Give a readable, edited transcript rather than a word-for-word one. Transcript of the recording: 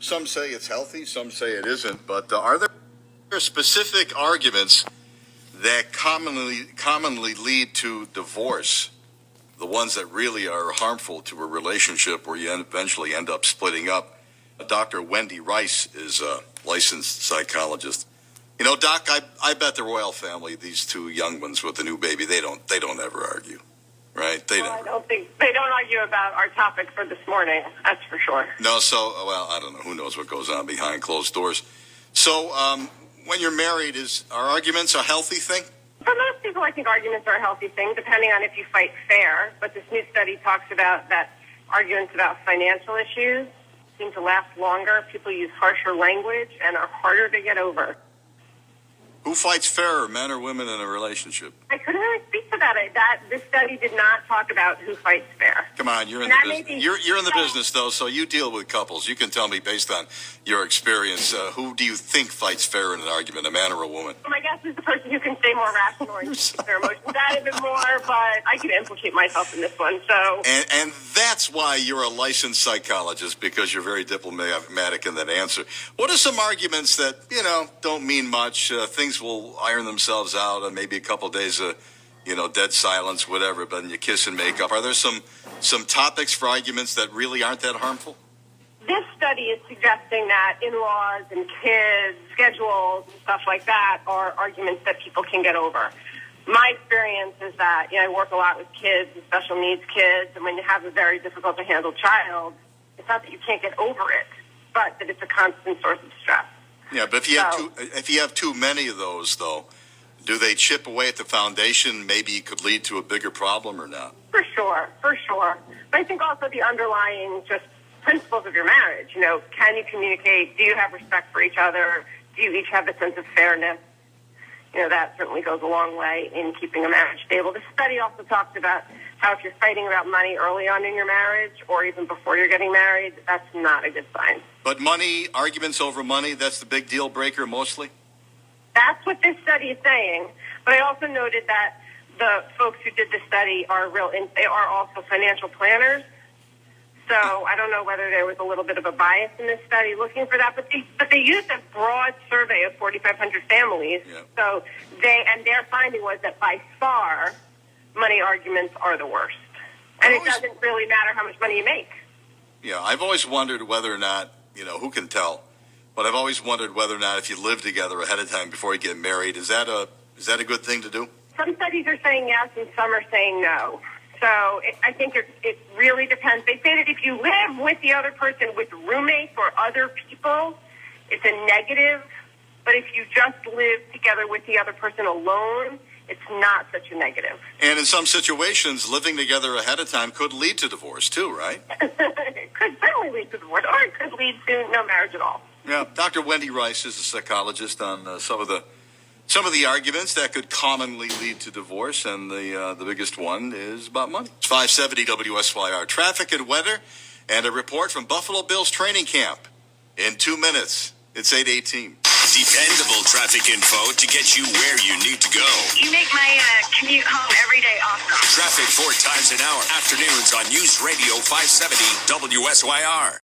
Some say it's healthy, some say it isn't. But are there specific arguments that commonly lead to divorce? The ones that really are harmful to a relationship where you eventually end up splitting up. Dr. Wendy Rice is a licensed psychologist. You know, Doc, I bet the royal family, these two young ones with the new baby, they don't ever argue, right? I don't think they don't argue about our topic for this morning. That's for sure. No, I don't know. Who knows what goes on behind closed doors? So, when you're married, are arguments a healthy thing? For most people, I think arguments are a healthy thing, depending on if you fight fair. But this new study talks about that arguments about financial issues seem to last longer. People use harsher language and are harder to get over. Who fights fairer, men or women in a relationship? I couldn't really speak to that. This study did not talk about who fights fair. Come on, you're in the business. You're in the business, though, so you deal with couples. You can tell me, based on your experience, who do you think fights fair in an argument, a man or a woman? Well, my guess is the person who can stay more rational and keep their emotions out of it more, but I can implicate myself in this one. So, and that's why you're a licensed psychologist, because you're very diplomatic in that answer. What are some arguments that, don't mean much, things will iron themselves out, and maybe a couple of days of, dead silence, whatever, but then you kiss and make up. Are there some topics for arguments that really aren't that harmful? This study is suggesting that in-laws and kids, schedules, and stuff like that are arguments that people can get over. My experience is that, I work a lot with kids and special needs kids, and when you have a very difficult to handle child, it's not that you can't get over it, but that it's a constant source of stress. Yeah, but if you have too many of those, though, do they chip away at the foundation? Maybe it could lead to a bigger problem or not? For sure. But I think also the underlying just principles of your marriage. Can you communicate? Do you have respect for each other? Do you each have a sense of fairness? That certainly goes a long way in keeping a marriage stable. The study also talks about how if you're fighting about money early on in your marriage or even before you're getting married, that's not a good sign. But money, arguments over money, that's the big deal breaker mostly? That's what this study is saying. But I also noted that the folks who did the study they are also financial planners. So I don't know whether there was a little bit of a bias in this study looking for that, but they used a broad survey of 4,500 families. Yeah. So their finding was that by far, money arguments are the worst, and it doesn't really matter how much money you make. Yeah, I've always wondered whether or not who can tell, but I've always wondered whether or not if you live together ahead of time before you get married, is that a good thing to do? Some studies are saying yes, and some are saying no. So I think it really depends. They say that if you live with the other person, with roommates or other people, it's a negative. But if you just live together with the other person alone, it's not such a negative. And in some situations, living together ahead of time could lead to divorce too, right? It could certainly lead to divorce, or it could lead to no marriage at all. Yeah, Dr. Wendy Rice is a psychologist on some of the arguments that could commonly lead to divorce, and the biggest one is about money. It's 570 WSYR traffic and weather, and a report from Buffalo Bills training camp in 2 minutes. It's 8:18. Dependable traffic info to get you where you need to go. You make my commute home every day awesome. Traffic 4 times an hour. Afternoons on News Radio 570 WSYR.